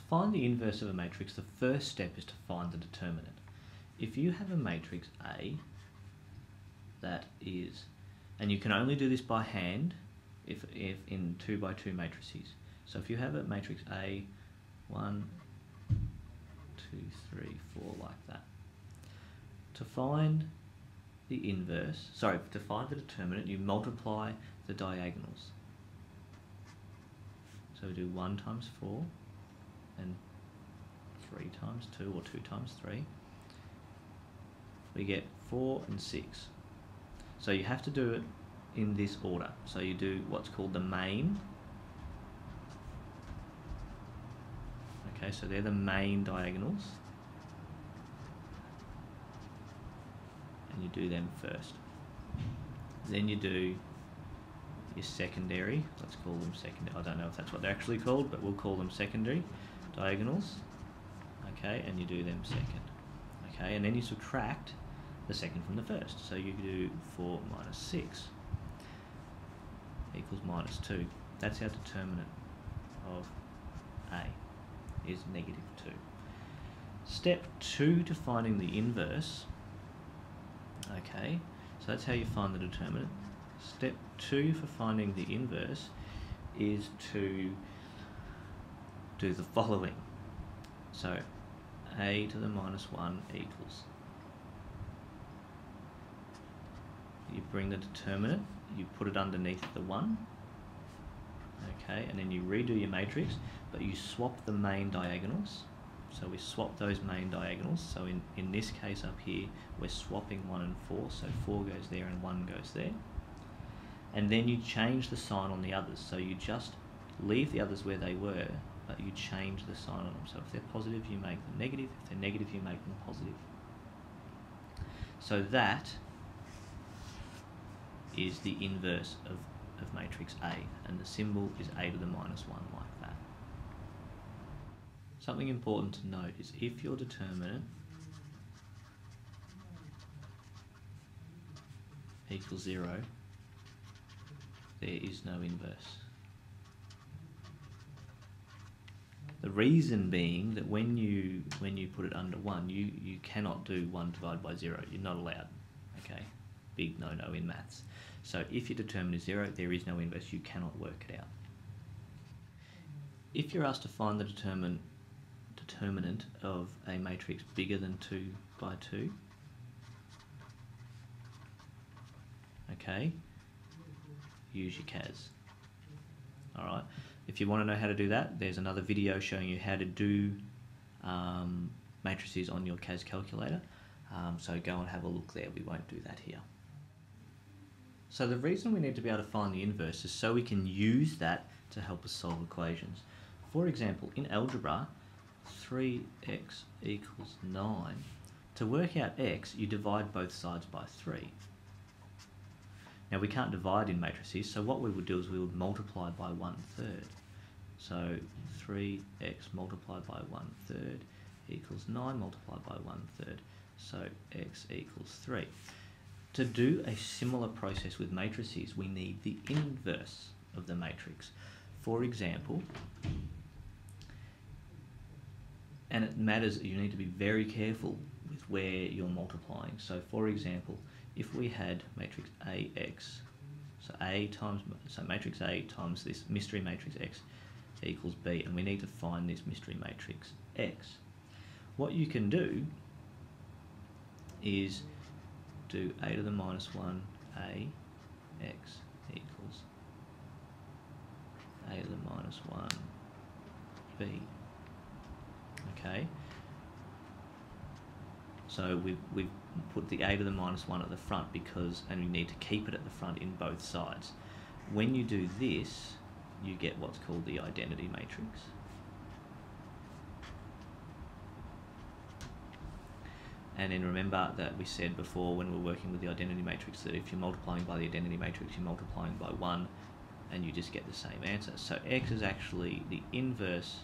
find the inverse of a matrix, the first step is to find the determinant. If you have a matrix A that is, and you can only do this by hand if in 2 by 2 matrices. So if you have a matrix A, 1, 2, 3, 4, like that. To find the inverse, to find the determinant, you multiply the diagonals. So we do 1 times 4 and 3 times 2, or 2 times 3. We get 4 and 6. So you have to do it in this order. So you do what's called the main. Okay, so they're the main diagonals. And you do them first. Then you do your secondary, let's call them secondary, I don't know if that's what they're actually called, but we'll call them secondary diagonals. Okay, and you do them second. Okay, and then you subtract the second from the first. So you do 4 minus 6 equals minus 2. That's our determinant of A, is negative 2. Step 2 to finding the inverse. Okay, so that's how you find the determinant. Step 2 for finding the inverse is to do the following. So A to the minus 1 equals. You bring the determinant, you put it underneath the 1. Okay, and then you redo your matrix, but you swap the main diagonals. So we swap those main diagonals. So in this case up here, we're swapping 1 and 4. So 4 goes there and 1 goes there. And then you change the sign on the others. So you just leave the others where they were, but you change the sign on them. So if they're positive, you make them negative. If they're negative, you make them positive. So that is the inverse of matrix A. And the symbol is A to the minus 1, like that. Something important to note is if your determinant equals 0, there is no inverse. The reason being that when you put it under 1, you cannot do 1 divided by 0. You're not allowed. Okay, big no-no in maths. So if your determinant is 0, there is no inverse. You cannot work it out. If you're asked to find the determinant of a matrix bigger than 2 by 2, okay, use your CAS. Alright, if you want to know how to do that, there's another video showing you how to do matrices on your CAS calculator, so go and have a look there. We won't do that here. So the reason we need to be able to find the inverse is so we can use that to help us solve equations. For example, in algebra, 3x equals 9. To work out x, you divide both sides by 3. Now we can't divide in matrices, so what we would do is we would multiply by 1/3. So 3x multiplied by 1/3 equals 9 multiplied by 1/3. So x equals 3. To do a similar process with matrices, we need the inverse of the matrix. For example, and it matters, you need to be very careful with where you're multiplying. So for example, if we had matrix AX, so matrix A times this mystery matrix X equals B, and we need to find this mystery matrix X. What you can do is do A to the minus 1 A X equals A to the minus 1 B. Okay, so we've put the A to the minus 1 at the front and we need to keep it at the front in both sides. When you do this, you get what's called the identity matrix. And then remember that we said before when we were working with the identity matrix that if you're multiplying by the identity matrix, you're multiplying by 1 and you just get the same answer. So X is actually the inverse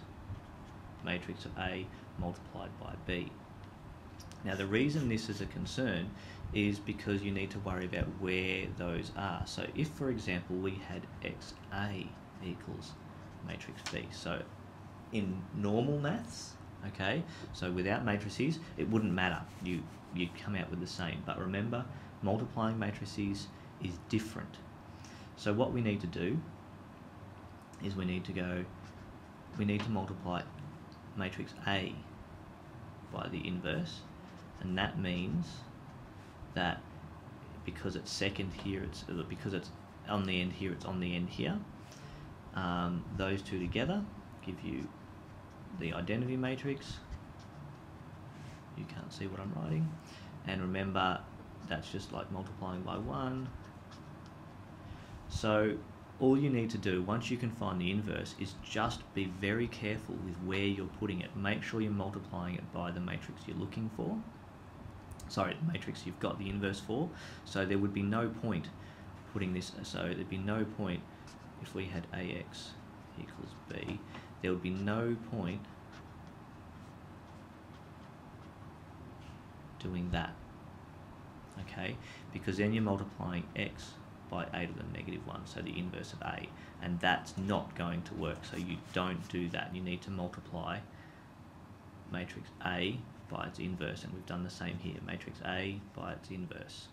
matrix of A multiplied by B. Now the reason this is a concern is because you need to worry about where those are. So if, for example, we had XA equals matrix B, so in normal maths, okay, so without matrices, it wouldn't matter. You come out with the same. But remember, multiplying matrices is different. So what we need to do is we need to multiply matrix A by the inverse, and that means that because it's second here, because it's on the end here, it's on the end here. Those two together give you the identity matrix. You can't see what I'm writing. And remember, that's just like multiplying by 1. So all you need to do once you can find the inverse is just be very careful with where you're putting it. Make sure you're multiplying it by the matrix you're looking for. Sorry, the matrix you've got the inverse for. So there would be no point putting this, so there'd be no point if we had AX equals B, there would be no point doing that, okay, because then you're multiplying X by a to the negative 1, so the inverse of A, and that's not going to work, so you don't do that. You need to multiply matrix A by its inverse, and we've done the same here, matrix A by its inverse.